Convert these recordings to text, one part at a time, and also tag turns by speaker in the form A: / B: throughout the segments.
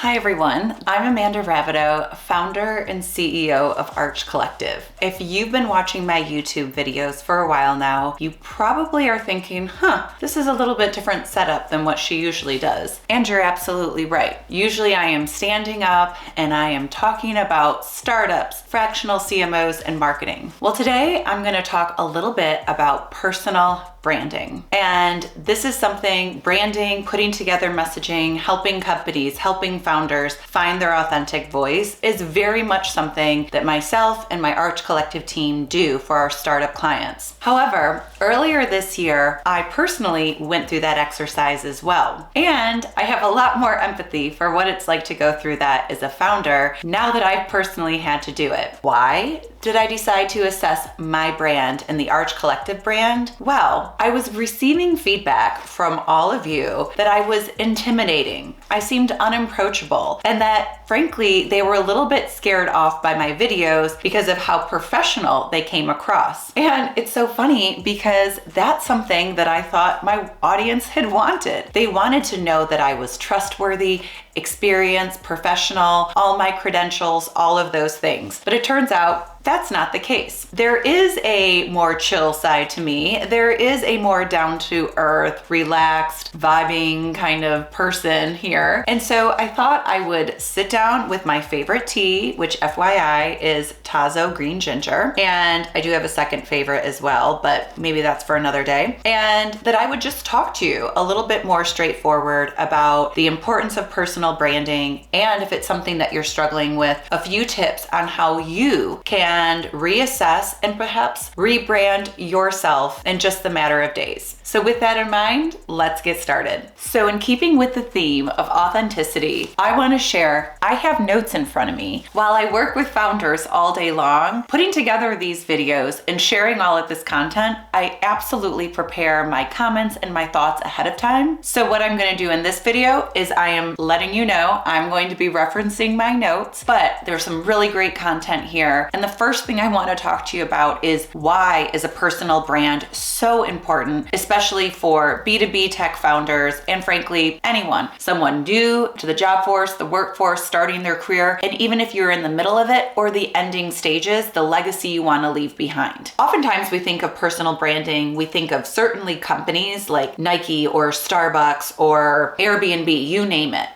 A: Hi everyone, I'm Amanda Rabideau, founder and CEO of Arch Collective. If you've been watching my YouTube videos for a while now, you probably are thinking, this is a little bit different setup than what she usually does. And you're absolutely right. Usually I am standing up and I am talking about startups, fractional CMOs, and marketing. Well, today I'm going to talk a little bit about personal branding. And this is something, branding, putting together messaging, helping companies, helping founders find their authentic voice is very much something that myself and my Arch Collective team do for our startup clients. However, earlier this year, I personally went through that exercise as well. And I have a lot more empathy for what it's like to go through that as a founder now that I've personally had to do it. Why did I decide to assess my brand and the Arch Collective brand? Well, I was receiving feedback from all of you that I was intimidating. I seemed unapproachable, and that frankly, they were a little bit scared off by my videos because of how professional they came across. And it's so funny because that's something that I thought my audience had wanted. They wanted to know that I was trustworthy, experienced, professional, all my credentials, all of those things. But it turns out that's not the case. There is a more chill side to me. There is a more down to earth, relaxed, vibing kind of person here. And so I thought I would sit down with my favorite tea, which FYI is Tazo Green Ginger. And I do have a second favorite as well, but maybe that's for another day. And that I would just talk to you a little bit more straightforward about the importance of personal branding. And if it's something that you're struggling with, a few tips on how you can reassess and perhaps rebrand yourself in just a matter of days. So with that in mind, let's get started. So in keeping with the theme of authenticity, I want to share, I have notes in front of me. While I work with founders all day long, putting together these videos and sharing all of this content, I absolutely prepare my comments and my thoughts ahead of time. So what I'm going to do in this video is I am letting you know I'm going to be referencing my notes, but there's some really great content here. And the first thing I want to talk to you about is why is a personal brand so important, especially for B2B tech founders and frankly, anyone, someone new to the job force, the workforce, starting their career, and even if you're in the middle of it or the ending stages, the legacy you want to leave behind. Oftentimes we think of personal branding, we think of certainly companies like Nike or Starbucks or Airbnb, you name it.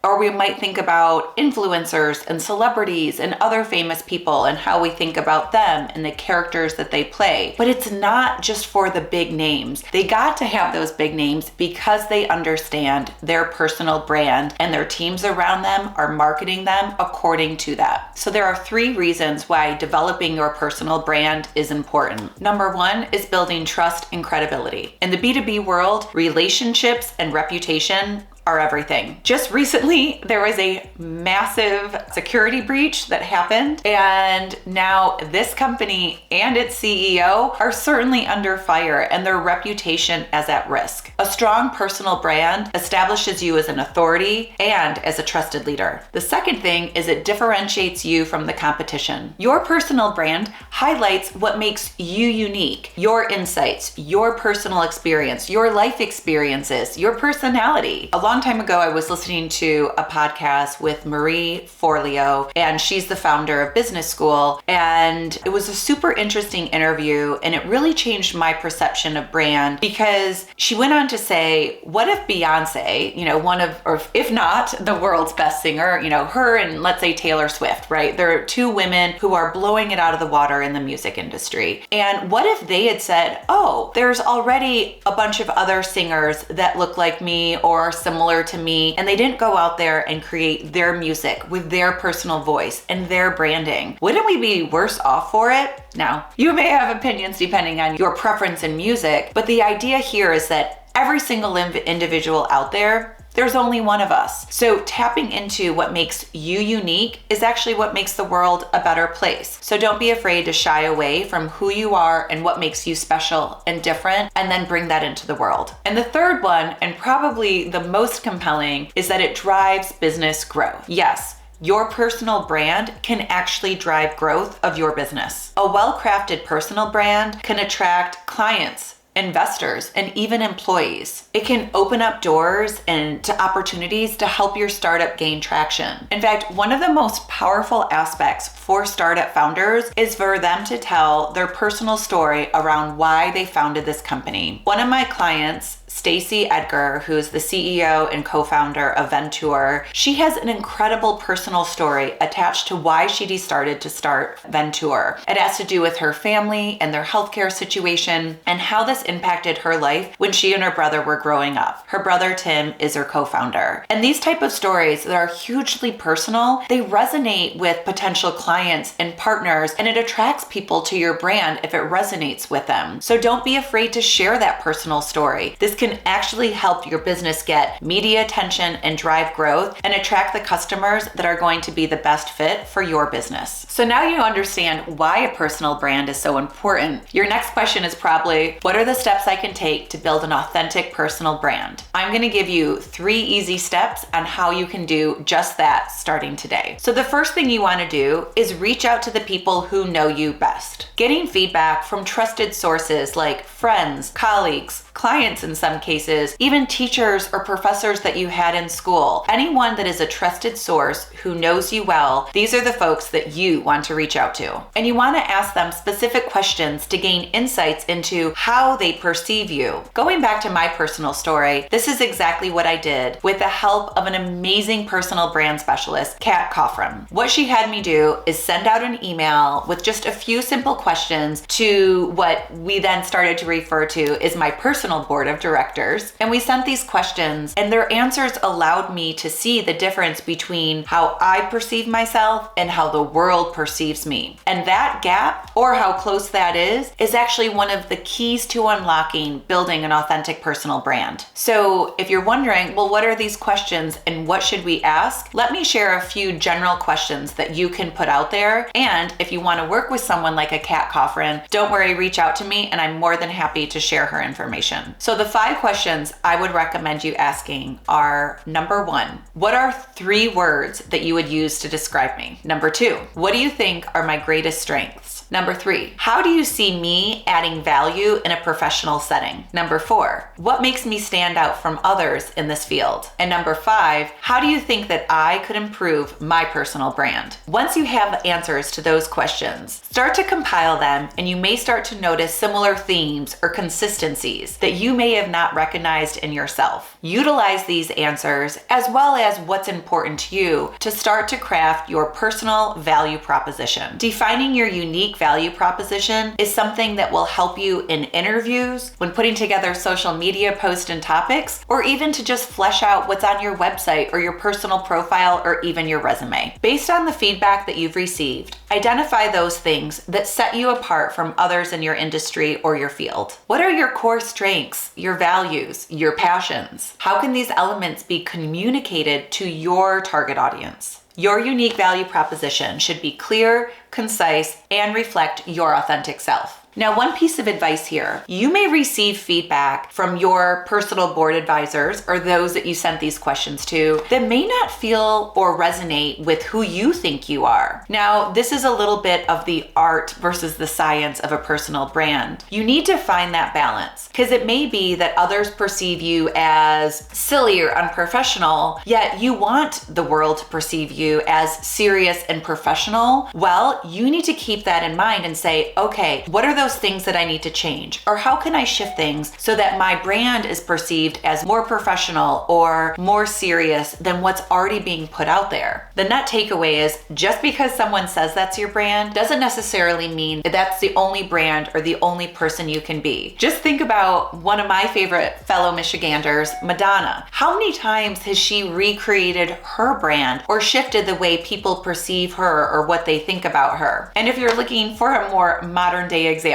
A: Or we might think about influencers and celebrities and other famous people and how we think about them and the characters that they play. But it's not just for the big names. They got to have those big names because they understand their personal brand and their teams around them are marketing them according to that. So there are 3 reasons why developing your personal brand is important. Number 1 is building trust and credibility. In the B2B world, relationships and reputation are everything. Just recently, there was a massive security breach that happened, and now this company and its CEO are certainly under fire and their reputation is at risk. A strong personal brand establishes you as an authority and as a trusted leader. The second thing is it differentiates you from the competition. Your personal brand highlights what makes you unique, your insights, your personal experience, your life experiences, your personality. A long time ago, I was listening to a podcast with Marie Forleo, and she's the founder of Business School. And it was a super interesting interview, and it really changed my perception of brand because she went on to say, what if Beyonce, one of, or if not the world's best singer, her and let's say Taylor Swift, right? There are 2 women who are blowing it out of the water in the music industry. And what if they had said, oh, there's already a bunch of other singers that look like me or are similar to me, and they didn't go out there and create their music with their personal voice and their branding. Wouldn't we be worse off for it? Now, you may have opinions depending on your preference in music, but the idea here is that every single individual out there, there's only one of us. So tapping into what makes you unique is actually what makes the world a better place. So don't be afraid to shy away from who you are and what makes you special and different, and then bring that into the world. And the third one, and probably the most compelling, is that it drives business growth. Yes, your personal brand can actually drive growth of your business. A well-crafted personal brand can attract clients, investors, and even employees. It can open up doors and to opportunities to help your startup gain traction. In fact, one of the most powerful aspects for startup founders is for them to tell their personal story around why they founded this company. One of my clients, Stacy Edgar, who's the CEO and co-founder of Venture, she has an incredible personal story attached to why she started to start Venture. It has to do with her family and their healthcare situation and how this impacted her life when she and her brother were growing up. Her brother Tim is her co-founder. And these type of stories that are hugely personal, they resonate with potential clients and partners, and it attracts people to your brand if it resonates with them. So don't be afraid to share that personal story. This can actually help your business get media attention and drive growth and attract the customers that are going to be the best fit for your business. So now you understand why a personal brand is so important. Your next question is probably, what are the steps I can take to build an authentic personal brand? I'm going to give you 3 easy steps on how you can do just that starting today. So the first thing you want to do is reach out to the people who know you best. Getting feedback from trusted sources like friends, colleagues, clients in some cases, even teachers or professors that you had in school. Anyone that is a trusted source who knows you well, these are the folks that you want to reach out to. And you want to ask them specific questions to gain insights into how they perceive you. Going back to my personal story, this is exactly what I did with the help of an amazing personal brand specialist, Kat Coffram. What she had me do is send out an email with just a few simple questions to what we then started to refer to as my personal board of directors. And we sent these questions, and their answers allowed me to see the difference between how I perceive myself and how the world perceives me. And that gap, or how close that is actually one of the keys to unlocking building an authentic personal brand. So if you're wondering, well, what are these questions and what should we ask? Let me share a few general questions that you can put out there. And if you want to work with someone like a Kat Coffran, don't worry, reach out to me and I'm more than happy to share her information. So the 5 questions I would recommend you asking are: number 1, what are 3 words that you would use to describe me? Number 2, what do you think are my greatest strengths? Number 3, how do you see me adding value in a professional setting? Number 4, what makes me stand out from others in this field? And number 5, how do you think that I could improve my personal brand? Once you have answers to those questions, start to compile them, and you may start to notice similar themes or consistencies that you may have not recognized in yourself. Utilize these answers as well as what's important to you to start to craft your personal value proposition. Defining your unique value proposition is something that will help you in interviews, when putting together social media posts and topics, or even to just flesh out what's on your website or your personal profile or even your resume. Based on the feedback that you've received, identify those things that set you apart from others in your industry or your field. What are your core strengths, your values, your passions? How can these elements be communicated to your target audience? Your unique value proposition should be clear, concise, and reflect your authentic self. Now, one piece of advice here, you may receive feedback from your personal board advisors or those that you sent these questions to that may not feel or resonate with who you think you are. Now, this is a little bit of the art versus the science of a personal brand. You need to find that balance because it may be that others perceive you as silly or unprofessional, yet you want the world to perceive you as serious and professional. Well, you need to keep that in mind and say, okay, what are those things that I need to change? Or how can I shift things so that my brand is perceived as more professional or more serious than what's already being put out there? The net takeaway is just because someone says that's your brand doesn't necessarily mean that that's the only brand or the only person you can be. Just think about one of my favorite fellow Michiganders, Madonna. How many times has she recreated her brand or shifted the way people perceive her or what they think about her? And if you're looking for a more modern day example,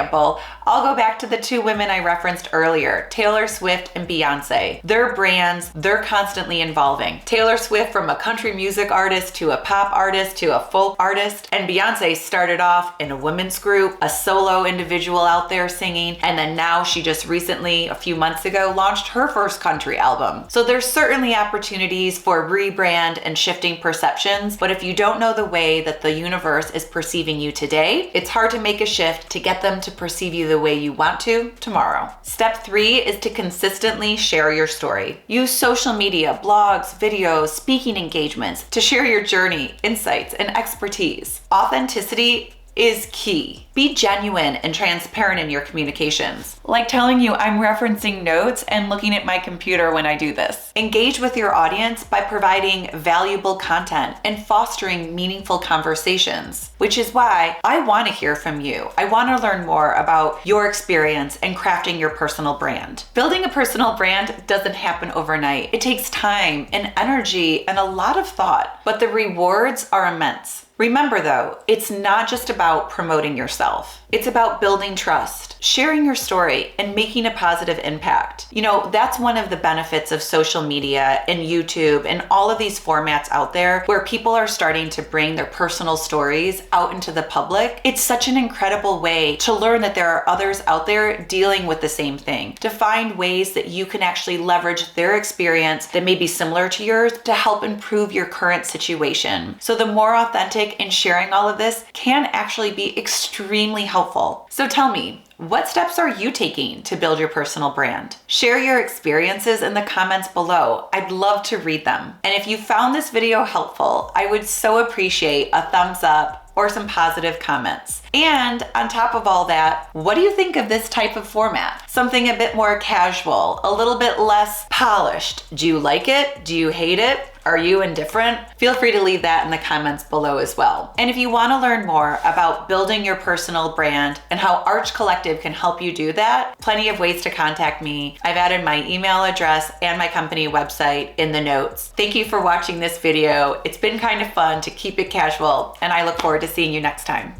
A: I'll go back to the 2 women I referenced earlier, Taylor Swift and Beyonce. Their brands, they're constantly evolving. Taylor Swift from a country music artist to a pop artist to a folk artist, and Beyonce started off in a women's group, a solo individual out there singing, and then now she just recently, a few months ago, launched her first country album. So there's certainly opportunities for rebrand and shifting perceptions, but if you don't know the way that the universe is perceiving you today, it's hard to make a shift to get them to to perceive you the way you want to tomorrow. Step 3 is to consistently share your story. Use social media, blogs, videos, speaking engagements to share your journey, insights, and expertise. Authenticity is key. Be genuine and transparent in your communications. Like telling you I'm referencing notes and looking at my computer when I do this. Engage with your audience by providing valuable content and fostering meaningful conversations, which is why I want to hear from you. I want to learn more about your experience in crafting your personal brand. Building a personal brand doesn't happen overnight. It takes time and energy and a lot of thought, but the rewards are immense. Remember though, it's not just about promoting yourself. It's about building trust, sharing your story, and making a positive impact. You know, that's one of the benefits of social media and YouTube and all of these formats out there where people are starting to bring their personal stories out into the public. It's such an incredible way to learn that there are others out there dealing with the same thing, to find ways that you can actually leverage their experience that may be similar to yours to help improve your current situation. So the more authentic and sharing all of this can actually be extremely helpful. So tell me, what steps are you taking to build your personal brand? Share your experiences in the comments below. I'd love to read them. And if you found this video helpful, I would so appreciate a thumbs up or some positive comments. And on top of all that, what do you think of this type of format? Something a bit more casual, a little bit less polished. Do you like it? Do you hate it? Are you indifferent? Feel free to leave that in the comments below as well. And if you want to learn more about building your personal brand and how Arch Collective can help you do that, plenty of ways to contact me. I've added my email address and my company website in the notes. Thank you for watching this video. It's been kind of fun to keep it casual, and I look forward to seeing you next time.